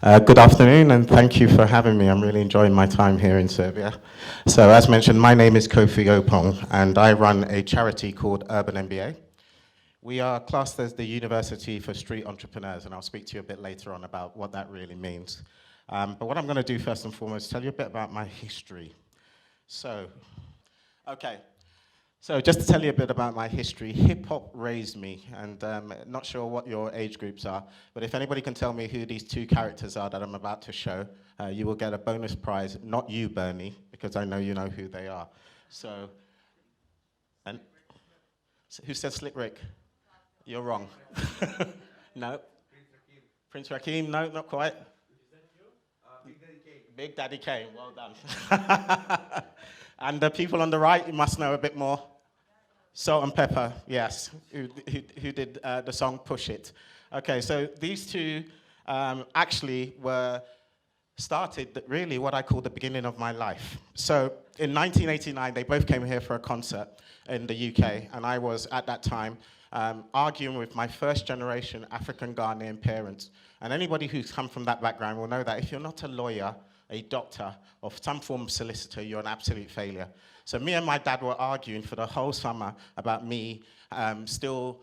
Good afternoon, and thank you for having me. I'm really enjoying my time here in Serbia. So, as mentioned, my name is Kofi Oppong, and I run a charity called Urban MBA. We are classed as the University for Street Entrepreneurs, and I'll speak to you a bit later on about what that really means. But what I'm going to do first and foremost is tell you a bit about my history. So, okay, so just to tell you a bit about my history, hip-hop raised me, and not sure what your age groups are, but if anybody can tell me who these two characters are that I'm about to show, you will get a bonus prize. Not you, Bernie, because I know you know who they are. So, and so who said Slick Rick? You're wrong. No. Prince Rakeem, no, not quite. Big Daddy Kane, well done. And the people on the right, you must know a bit more. Salt and Pepper, yes, who did the song Push It. Okay, so these two actually were started really what I call the beginning of my life. So in 1989, they both came here for a concert in the UK, and I was at that time arguing with my first generation African Ghanaian parents. And anybody who's come from that background will know that if you're not a lawyer, a doctor, or some form of solicitor, you're an absolute failure. So me and my dad were arguing for the whole summer about me still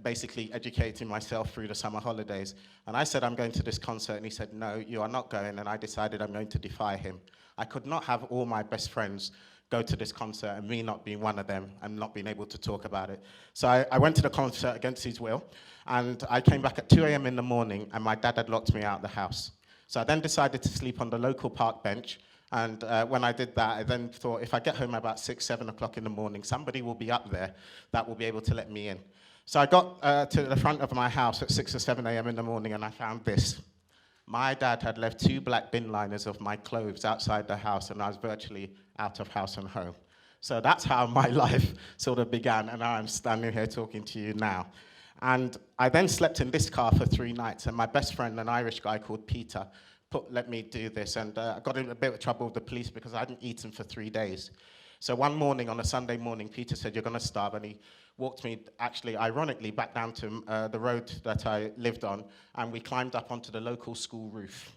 basically educating myself through the summer holidays. And I said, I'm going to this concert, and he said, no, you are not going, and I decided I'm going to defy him. I could not have all my best friends go to this concert and me not being one of them and not being able to talk about it. So I went to the concert against his will, and I came back at 2 a.m. in the morning, and my dad had locked me out of the house. So I then decided to sleep on the local park bench, and when I did that, I then thought, if I get home about 6, 7 o'clock in the morning, somebody will be up there that will be able to let me in. So I got to the front of my house at 6 or 7 a.m. in the morning, and I found this. My dad had left 2 black bin liners of my clothes outside the house, and I was virtually out of house and home. So that's how my life sort of began, and I'm standing here talking to you now. And I then slept in this car for 3 nights, and my best friend, an Irish guy called Peter, let me do this, and I got in a bit of trouble with the police because I hadn't eaten for 3 days. So one morning, on a Sunday morning, Peter said, you're going to starve, and he walked me, actually, ironically, back down to the road that I lived on, and we climbed up onto the local school roof.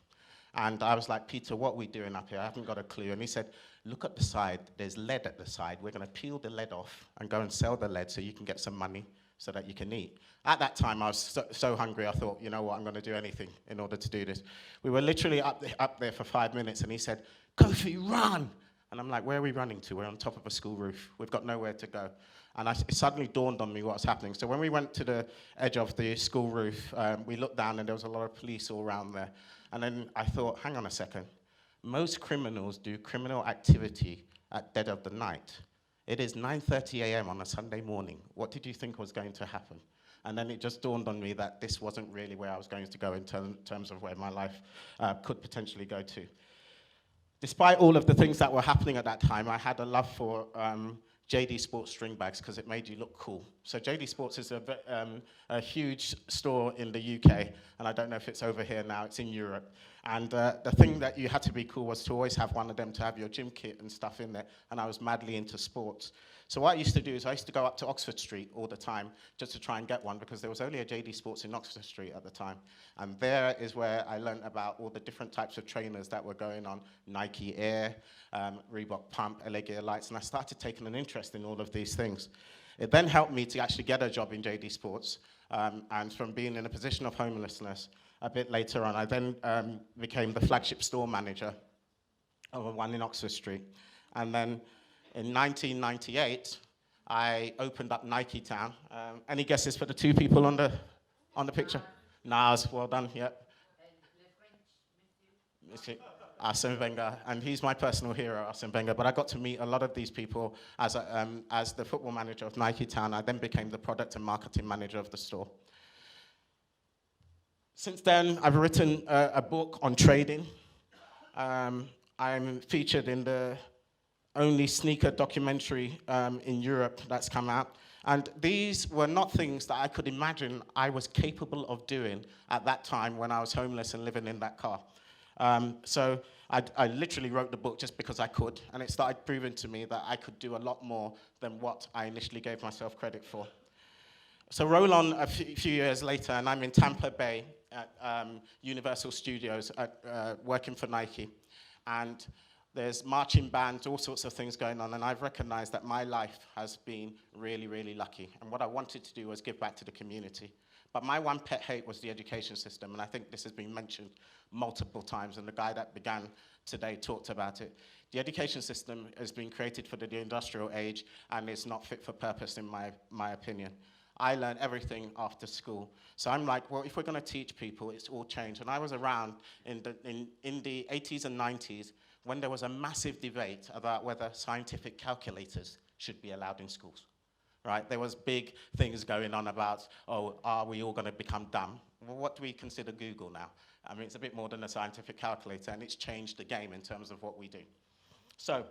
And I was like, Peter, what are we doing up here? I haven't got a clue. And he said, look at the side. There's lead at the side. We're going to peel the lead off and go and sell the lead so you can get some money so that you can eat. At that time, I was so hungry, I thought, you know what, I'm going to do anything in order to do this. We were literally up there for 5 minutes, and he said, Kofi, run! And I'm like, where are we running to? We're on top of a school roof. We've got nowhere to go. And it suddenly dawned on me what's happening. So when we went to the edge of the school roof, we looked down, and there was a lot of police all around there. And then I thought, hang on a second. Most criminals do criminal activity at dead of the night. It is 9:30 a.m. on a Sunday morning. What did you think was going to happen? And then it just dawned on me that this wasn't really where I was going to go in terms of where my life could potentially go to. Despite all of the things that were happening at that time, I had a love for JD Sports string bags because it made you look cool. So JD Sports is a huge store in the UK, and I don't know if it's over here now, it's in Europe. And the thing that you had to be cool was to always have one of them to have your gym kit and stuff in there, and I was madly into sports. So what I used to do is I used to go up to Oxford Street all the time just to try and get one because there was only a JD Sports in Oxford Street at the time. And there is where I learned about all the different types of trainers that were going on, Nike Air, Reebok Pump, LA Gear Lights, and I started taking an interest in all of these things. It then helped me to actually get a job in JD Sports, and from being in a position of homelessness, a bit later on, I then became the flagship store manager of one in Oxford Street. And then in 1998, I opened up Nike Town. Any guesses for the 2 people on the picture? Nas, well done, yep. Arsene Wenger, and he's my personal hero, Arsene Wenger, but I got to meet a lot of these people as the football manager of Nike Town. I then became the product and marketing manager of the store. Since then, I've written a book on trading. I'm featured in the only sneaker documentary in Europe that's come out. And these were not things that I could imagine I was capable of doing at that time when I was homeless and living in that car. So I literally wrote the book just because I could, and it started proving to me that I could do a lot more than what I initially gave myself credit for. So roll on a few years later, and I'm in Tampa Bay, at Universal Studios working for Nike. And there's marching bands, all sorts of things going on, and I've recognized that my life has been really, really lucky. And what I wanted to do was give back to the community. But my one pet hate was the education system, and I think this has been mentioned multiple times, and the guy that began today talked about it. The education system has been created for the industrial age, and is not fit for purpose, in my opinion. I learned everything after school. So I'm like, well, if we're going to teach people, it's all changed. And I was around in the 80s and 90s when there was a massive debate about whether scientific calculators should be allowed in schools. Right? There was big things going on about, oh, are we all going to become dumb? Well, what do we consider Google now? I mean, it's a bit more than a scientific calculator, and it's changed the game in terms of what we do. So,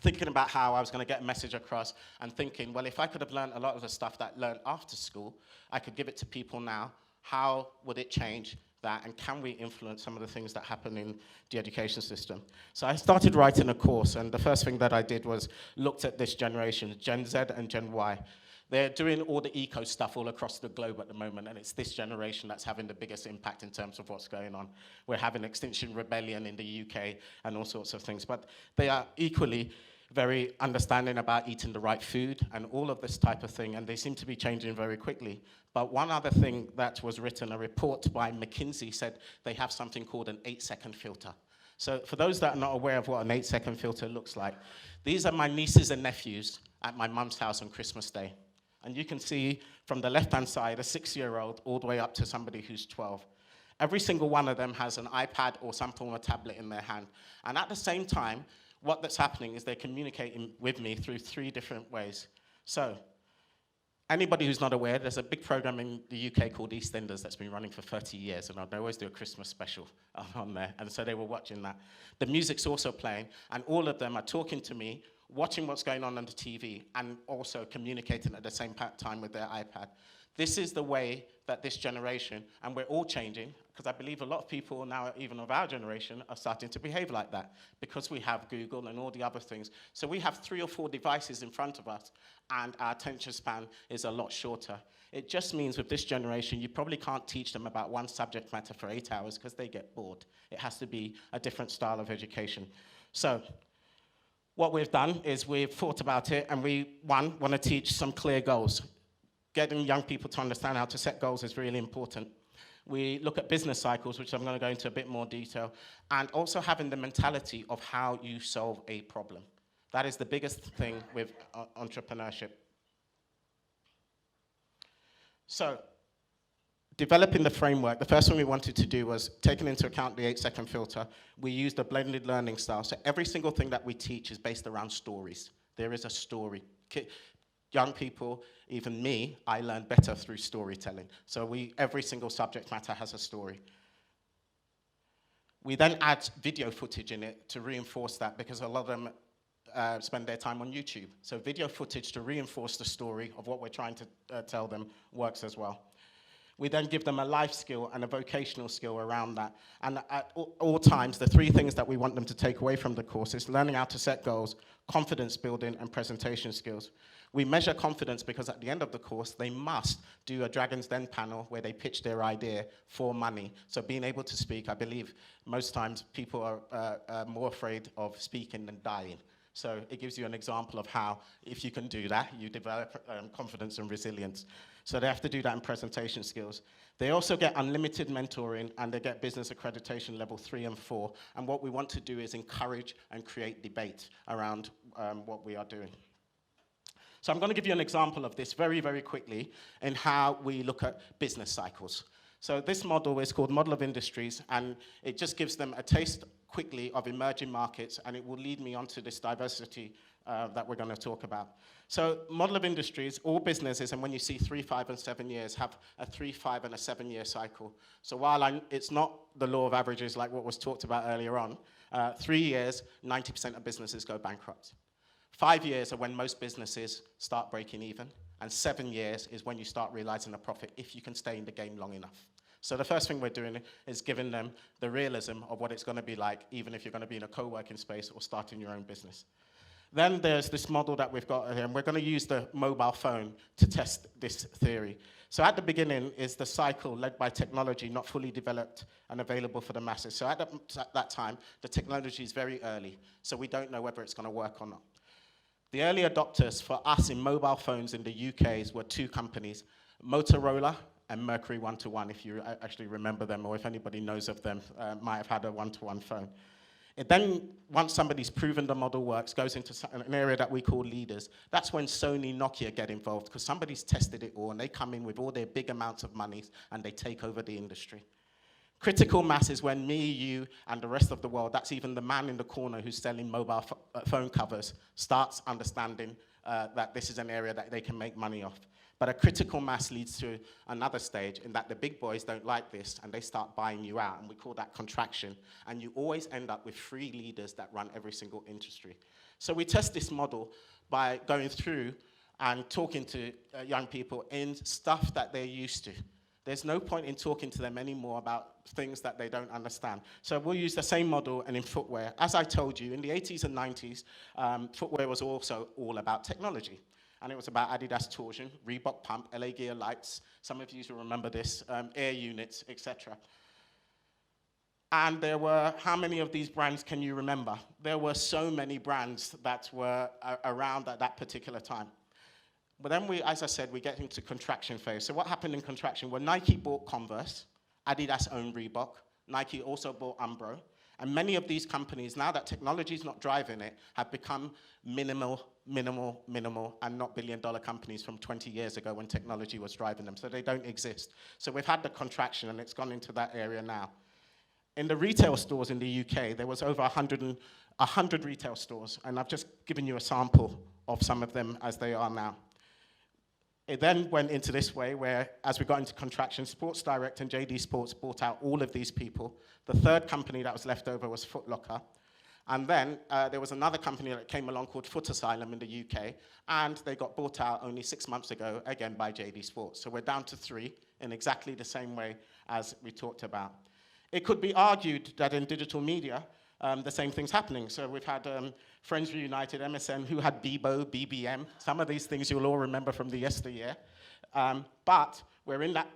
thinking about how I was going to get a message across and thinking, well, if I could have learned a lot of the stuff that I learned after school, I could give it to people now. How would it change that, and can we influence some of the things that happen in the education system? So I started writing a course, and the first thing that I did was looked at this generation, Gen Z and Gen Y. They're doing all the eco stuff all across the globe at the moment, and it's this generation that's having the biggest impact in terms of what's going on. We're having Extinction Rebellion in the UK and all sorts of things, but they are equally very understanding about eating the right food and all of this type of thing, and they seem to be changing very quickly. But one other thing that was written, a report by McKinsey said they have something called an 8-second filter. So for those that are not aware of what an 8-second filter looks like, these are my nieces and nephews at my mum's house on Christmas Day. And you can see from the left-hand side, a 6-year-old all the way up to somebody who's 12. Every single one of them has an iPad or some form of tablet in their hand. And at the same time, what that's happening is they're communicating with me through 3 different ways. So, anybody who's not aware, there's a big program in the UK called EastEnders that's been running for 30 years, and they always do a Christmas special on there, and so they were watching that. The music's also playing, and all of them are talking to me, watching what's going on the TV, and also communicating at the same time with their iPad. This is the way that this generation, and we're all changing, because I believe a lot of people now, even of our generation, are starting to behave like that, because we have Google and all the other things. So we have 3 or 4 devices in front of us, and our attention span is a lot shorter. It just means with this generation, you probably can't teach them about one subject matter for 8 hours, because they get bored. It has to be a different style of education. So what we've done is we've thought about it, and we, one, want to teach some clear goals. Getting young people to understand how to set goals is really important. We look at business cycles, which I'm going to go into a bit more detail, and also having the mentality of how you solve a problem. That is the biggest thing with entrepreneurship. So, developing the framework, the first thing we wanted to do was, taking into account the 8-second filter, we used a blended learning style. So every single thing that we teach is based around stories. There is a story. Young people, even me, I learn better through storytelling. So every single subject matter has a story. We then add video footage in it to reinforce that, because a lot of them spend their time on YouTube. So video footage to reinforce the story of what we're trying to tell them works as well. We then give them a life skill and a vocational skill around that. And at all times, the 3 things that we want them to take away from the course is learning how to set goals, confidence building, and presentation skills. We measure confidence because at the end of the course, they must do a Dragon's Den panel where they pitch their idea for money. So being able to speak, I believe most times people are more afraid of speaking than dying. So it gives you an example of how, if you can do that, you develop confidence and resilience. So they have to do that in presentation skills. They also get unlimited mentoring, and they get business accreditation level 3 and 4. And what we want to do is encourage and create debate around what we are doing. So I'm going to give you an example of this very, very quickly in how we look at business cycles. So this model is called Model of Industries, and it just gives them a taste quickly of emerging markets, and it will lead me onto this diversity that we're going to talk about. So Model of Industries, all businesses, and when you see 3, 5, and 7 years, have a 3, 5, and a 7-year cycle. So while it's not the law of averages like what was talked about earlier on, 3 years, 90% of businesses go bankrupt. 5 years are when most businesses start breaking even, and 7 years is when you start realizing a profit if you can stay in the game long enough. So the first thing we're doing is giving them the realism of what it's going to be like, even if you're going to be in a co-working space or starting your own business. Then there's this model that we've got here, and we're going to use the mobile phone to test this theory. So at the beginning is the cycle led by technology, not fully developed and available for the masses. So at that time, the technology is very early, so we don't know whether it's going to work or not. The early adopters for us in mobile phones in the UK were two companies, Motorola and Mercury One-to-One, if you actually remember them, or if anybody knows of them, might have had a one-to-one phone. It then, once somebody's proven the model works, goes into an area that we call leaders. That's when Sony, Nokia get involved, because somebody's tested it all, and they come in with all their big amounts of money, and they take over the industry. Critical mass is when me, you, and the rest of the world, that's even the man in the corner who's selling mobile phone covers, starts understanding that this is an area that they can make money off. But a critical mass leads to another stage in that the big boys don't like this and they start buying you out, and we call that contraction. And you always end up with 3 leaders that run every single industry. So we test this model by going through and talking to young people in stuff that they're used to. There's no point in talking to them anymore about things that they don't understand. So we'll use the same model and in footwear. As I told you, in the 80s and 90s, footwear was also all about technology. And it was about Adidas Torsion, Reebok Pump, LA Gear Lights. Some of you will remember this, Air Units, etc. And there were, how many of these brands can you remember? There were so many brands that were around at that particular time. But then we, as I said, we get into contraction phase. So what happened in contraction? Well, Nike bought Converse, Adidas owned Reebok, Nike also bought Umbro. And many of these companies, now that technology is not driving it, have become minimal, and not billion-dollar companies from 20 years ago when technology was driving them. So they don't exist. So we've had the contraction, and it's gone into that area now. In the retail stores in the UK, there was over 100 retail stores, and I've just given you a sample of some of them as they are now. It then went into this way where, as we got into contraction, Sports Direct and JD Sports bought out all of these people. The third company that was left over was Foot Locker. And then there was another company that came along called Foot Asylum in the UK, and they got bought out only 6 months ago, again by JD Sports. So we're down to 3 in exactly the same way as we talked about. It could be argued that in digital media, the same thing's happening. So we've had Friends Reunited, MSN, who had Bebo, BBM. Some of these things you'll all remember from the yesteryear. But we're in that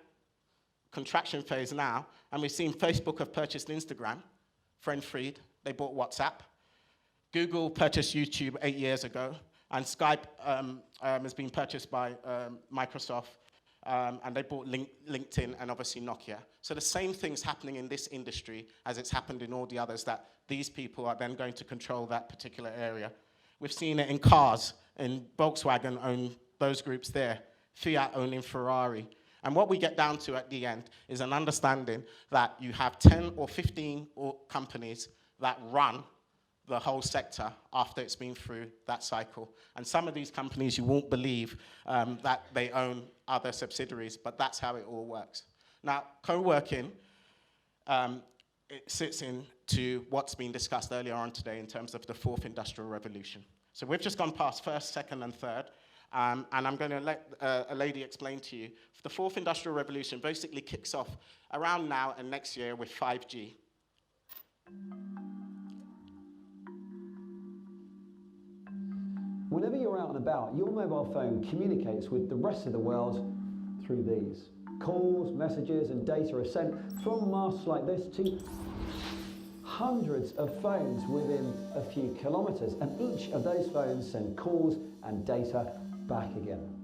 contraction phase now, and we've seen Facebook have purchased Instagram, Friend Freed, they bought WhatsApp. Google purchased YouTube 8 years ago, and Skype has been purchased by Microsoft, and they bought LinkedIn and obviously Nokia. So the same thing's happening in this industry as it's happened in all the others, that these people are then going to control that particular area. We've seen it in cars, and Volkswagen own those groups there, Fiat owning Ferrari. And what we get down to at the end is an understanding that you have 10 or 15 companies that run the whole sector after it's been through that cycle. And some of these companies, you won't believe that they own other subsidiaries, but that's how it all works. Now, co-working, it sits into what's been discussed earlier on today in terms of the 4th industrial revolution. So we've just gone past 1st, 2nd, and 3rd, and I'm going to let a lady explain to you. The 4th industrial revolution basically kicks off around now and next year with 5G. Whenever you're out and about, your mobile phone communicates with the rest of the world through these. Calls, messages, and data are sent from masts like this to hundreds of phones within a few kilometers, and each of those phones send calls and data back again.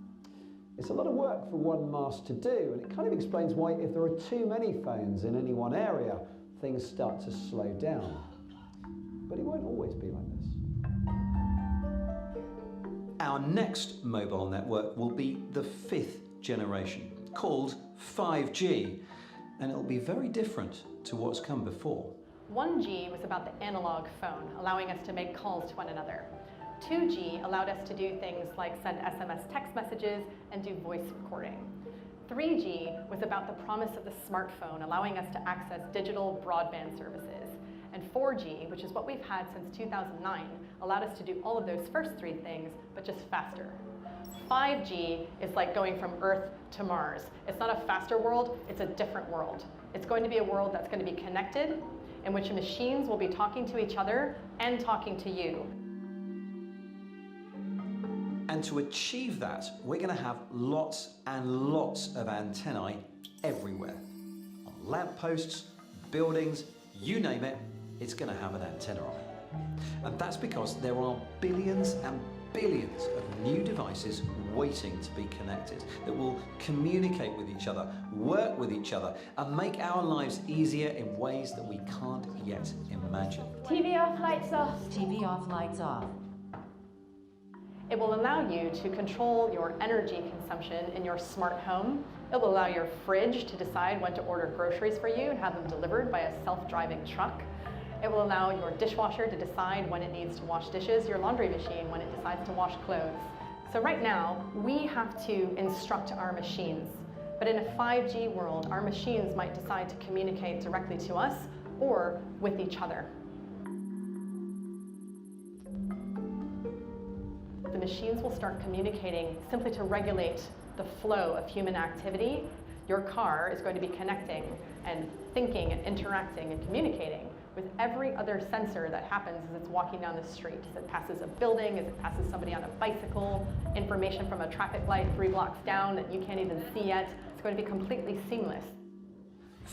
It's a lot of work for one mast to do, and it kind of explains why if there are too many phones in any one area, things start to slow down. But it won't always be like this. Our next mobile network will be the 5th generation, called 5G, and it'll be very different to what's come before. 1G was about the analog phone, allowing us to make calls to one another. 2G allowed us to do things like send SMS text messages and do voice recording. 3G was about the promise of the smartphone, allowing us to access digital broadband services. And 4G, which is what we've had since 2009, allowed us to do all of those first 3 things, but just faster. 5G is like going from Earth to Mars. It's not a faster world, it's a different world. It's going to be a world that's going to be connected, in which machines will be talking to each other and talking to you. And to achieve that, we're going to have lots and lots of antennae everywhere. On lampposts, buildings, you name it, it's going to have an antenna on it. And that's because there are billions and billions of new devices waiting to be connected that will communicate with each other, work with each other, and make our lives easier in ways that we can't yet imagine. TV off, lights off. TV off, lights off. It will allow you to control your energy consumption in your smart home. It will allow your fridge to decide when to order groceries for you and have them delivered by a self-driving truck. It will allow your dishwasher to decide when it needs to wash dishes, your laundry machine when it decides to wash clothes. So right now, we have to instruct our machines. But in a 5G world, our machines might decide to communicate directly to us or with each other. The machines will start communicating simply to regulate the flow of human activity. Your car is going to be connecting and thinking and interacting and communicating with every other sensor that happens as it's walking down the street. As it passes a building, as it passes somebody on a bicycle, information from a traffic light 3 blocks down that you can't even see yet. It's going to be completely seamless.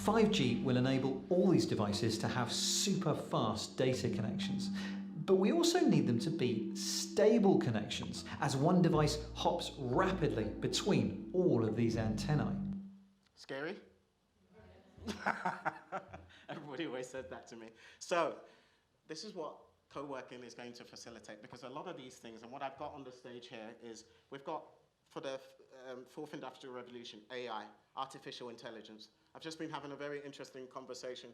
5G will enable all these devices to have super fast data connections. But we also need them to be stable connections as one device hops rapidly between all of these antennae. Scary? Everybody always says that to me. So this is what co-working is going to facilitate, because a lot of these things, and what I've got on the stage here is we've got, for the fourth industrial revolution, AI, artificial intelligence. I've just been having a very interesting conversation.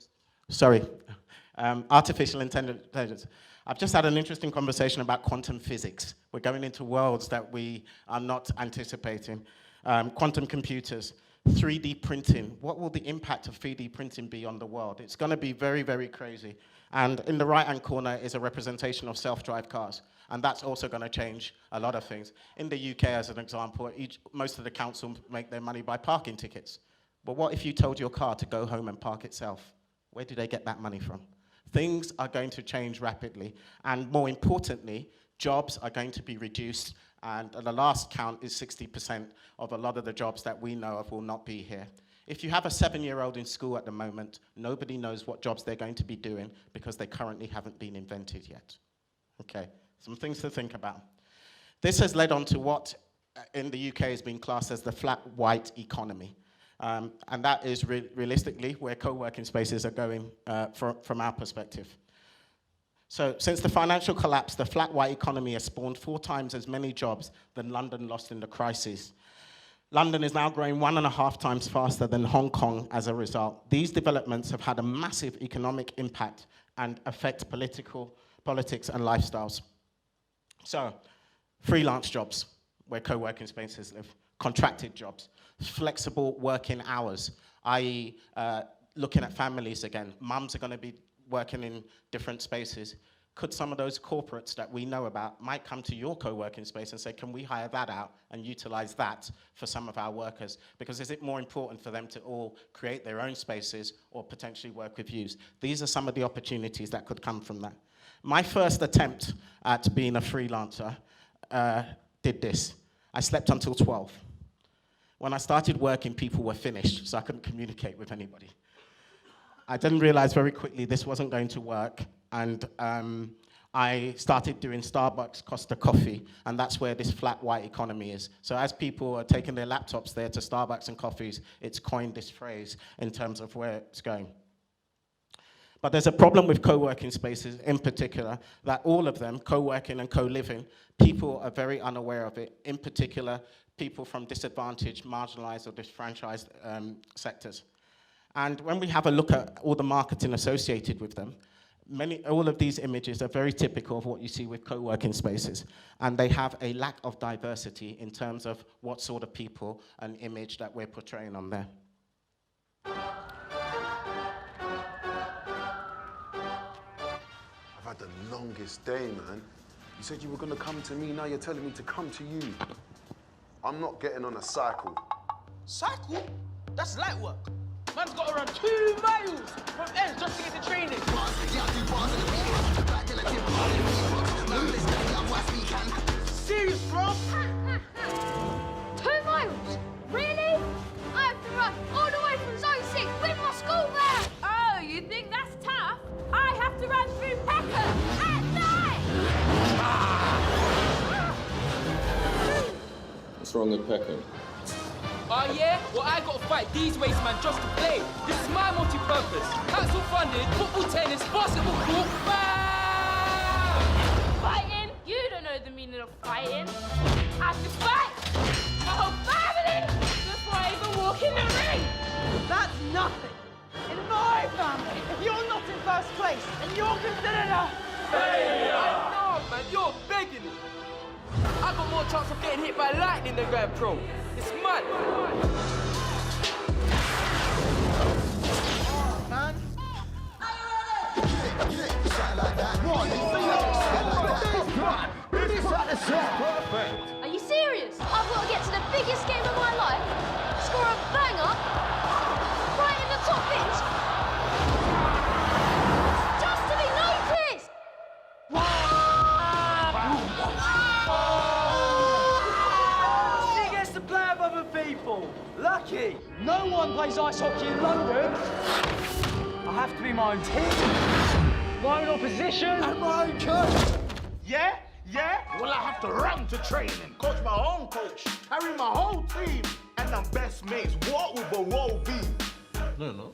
Artificial intelligence. I've just had an interesting conversation about quantum physics. We're going into worlds that we are not anticipating. Quantum computers, 3D printing. What will the impact of 3D printing be on the world? It's going to be very, very crazy. And in the right-hand corner is a representation of self-drive cars. And that's also going to change a lot of things. In the UK, as an example, most of the council make their money by parking tickets. But what if you told your car to go home and park itself? Where do they get that money from? Things are going to change rapidly. And more importantly, jobs are going to be reduced. And the last count is 60% of a lot of the jobs that we know of will not be here. If you have a 7-year-old in school at the moment, nobody knows what jobs they're going to be doing because they currently haven't been invented yet. Okay, some things to think about. This has led on to what in the UK has been classed as the flat white economy. And that is realistically where co-working spaces are going from our perspective. So since the financial collapse, the flat white economy has spawned 4 times as many jobs than London lost in the crisis. London is now growing 1.5 times faster than Hong Kong as a result. These developments have had a massive economic impact and affect politics and lifestyles. So, freelance jobs, where co-working spaces live, contracted jobs, flexible working hours, i.e. Looking at families again. Mums are going to be working in different spaces. Could some of those corporates that we know about might come to your co-working space and say, can we hire that out and utilize that for some of our workers? Because is it more important for them to all create their own spaces or potentially work with you? These are some of the opportunities that could come from that. My first attempt at being a freelancer did this. I slept until 12. When I started working, people were finished, so I couldn't communicate with anybody. I didn't realize very quickly this wasn't going to work, and I started doing Starbucks Costa Coffee, and that's where this flat white economy is. So as people are taking their laptops there to Starbucks and coffees, it's coined this phrase in terms of where it's going. But there's a problem with co-working spaces in particular, that all of them, co-working and co-living, people are very unaware of it, in particular, people from disadvantaged, marginalized, or disfranchised sectors. And when we have a look at all the marketing associated with them, all of these images are very typical of what you see with co-working spaces. And they have a lack of diversity in terms of what sort of people and image that we're portraying on there. I've had the longest day, man. You said you were gonna come to me, now you're telling me to come to you. I'm not getting on a cycle. Cycle? That's light work. Man's got to run 2 miles from ends just to get to training. Serious from? 2 miles? Really? I have to run all the way from Zone 6 with my school bag! Oh, you think that's tough? I have to run through Peckham at night! What's wrong with Peckham? Oh yeah? Well, I gotta fight these waste man just to play. This is my multi-purpose. Council funded, football, tennis, basketball court. Bam! Fighting? You don't know the meaning of fighting. I have to fight my whole family before I even walk in the ring! That's nothing. In my family, if you're not in first place, and you're considered a failure. I know, man. You're begging it. I got more chance of getting hit by lightning than going pro. It's mad. Man. Are you serious? I've got to get to the biggest game of my life, score a banger, right in the top bins, just to be noticed! She gets to play with other people. Lucky. No one plays ice hockey in London. I have to be my own team, my own opposition, and my own coach. Yeah? Well, I have to run to training, coach my own coach, carry my whole team, and I'm best mates. What would the world be? No.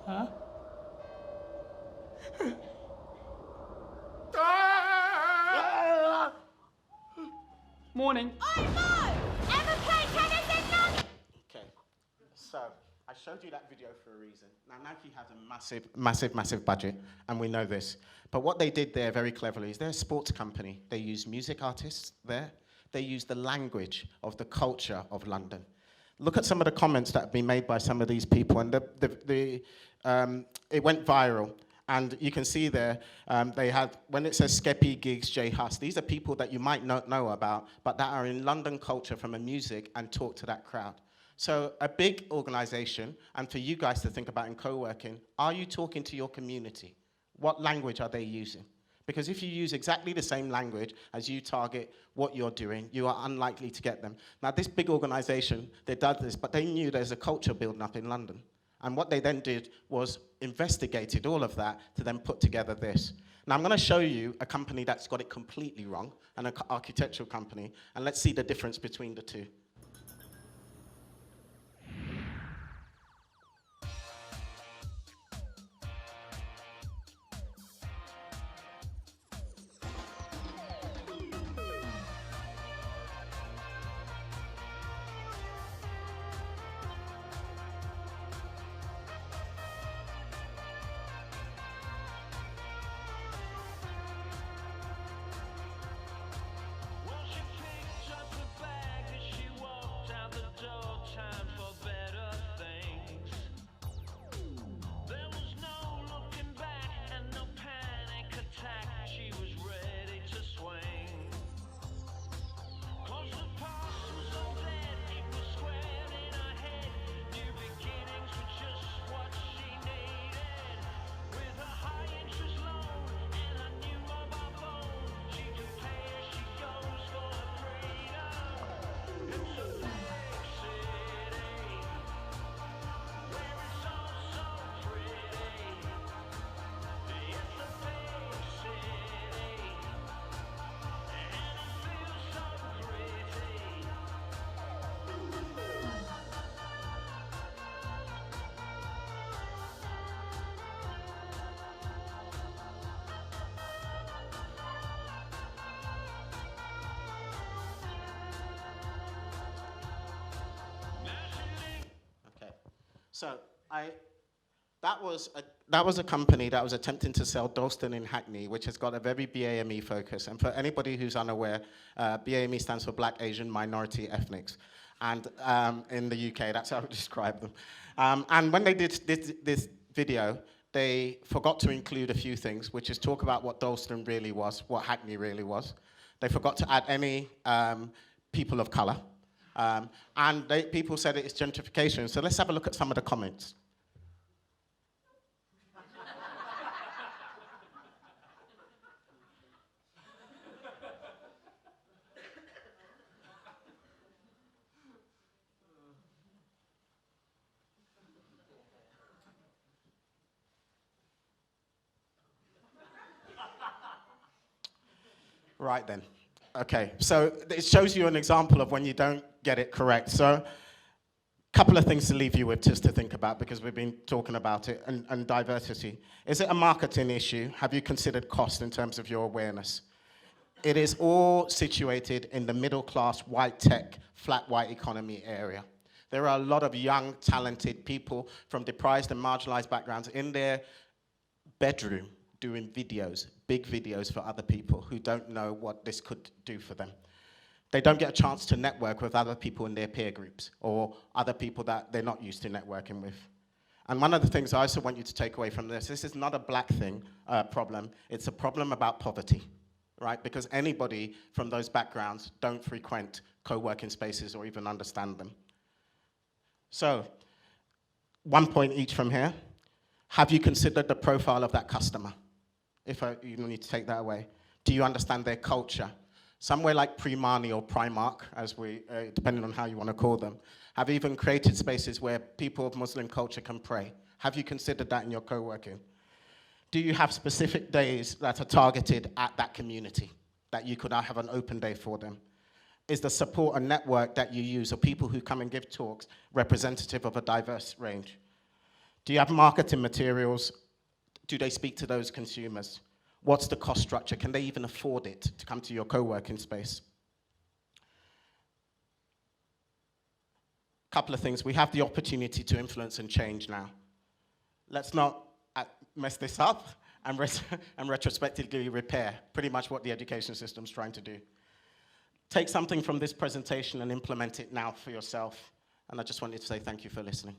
Huh? Morning. I know! Ever play tennis in London? Okay, so I showed you that video for a reason. Now Nike has a massive budget, and we know this. But what they did there very cleverly is they're a sports company. They use music artists there. They use the language of the culture of London. Look at some of the comments that have been made by some of these people, and it went viral. And you can see there, they have, when it says Skeppy, Gigs, J Hus, these are people that you might not know about, but that are in London culture from a music and talk to that crowd. So a big organization, and for you guys to think about in co-working, are you talking to your community? What language are they using? Because if you use exactly the same language as you target what you're doing, you are unlikely to get them. Now, this big organization, they did this, but they knew there's a culture building up in London. And what they then did was investigated all of that to then put together this. Now, I'm going to show you a company that's got it completely wrong, an architectural company, and let's see the difference between the two. So that was a company that was attempting to sell Dalston in Hackney, which has got a very BAME focus. And for anybody who's unaware, BAME stands for Black, Asian, Minority, Ethnics. And in the UK, that's how I describe them. And when they did this video, they forgot to include a few things, which is talk about what Dalston really was, what Hackney really was. They forgot to add any people of color. And people said it's gentrification. So let's have a look at some of the comments. Right then. Okay, so it shows you an example of when you don't get it correct. So, couple of things to leave you with just to think about, because we've been talking about it, and diversity. Is it a marketing issue? Have you considered cost in terms of your awareness? It is all situated in the middle class, white tech, flat white economy area. There are a lot of young, talented people from deprived and marginalized backgrounds in their bedroom doing videos, big videos for other people who don't know what this could do for them. They don't get a chance to network with other people in their peer groups or other people that they're not used to networking with. And one of the things I also want you to take away from this is not a black problem, it's a problem about poverty, right? Because anybody from those backgrounds don't frequent co-working spaces or even understand them. So, 1 point each from here. Have you considered the profile of that customer? You need to take that away. Do you understand their culture? Somewhere like Primani or Primark, as depending on how you want to call them, have even created spaces where people of Muslim culture can pray. Have you considered that in your co-working? Do you have specific days that are targeted at that community, that you could have an open day for them? Is the support and network that you use, or people who come and give talks, representative of a diverse range? Do you have marketing materials? Do they speak to those consumers? What's the cost structure? Can they even afford it to come to your co-working space? Couple of things. We have the opportunity to influence and change now. Let's not mess this up and retrospectively repair pretty much what the education system's trying to do. Take something from this presentation and implement it now for yourself. And I just wanted to say thank you for listening.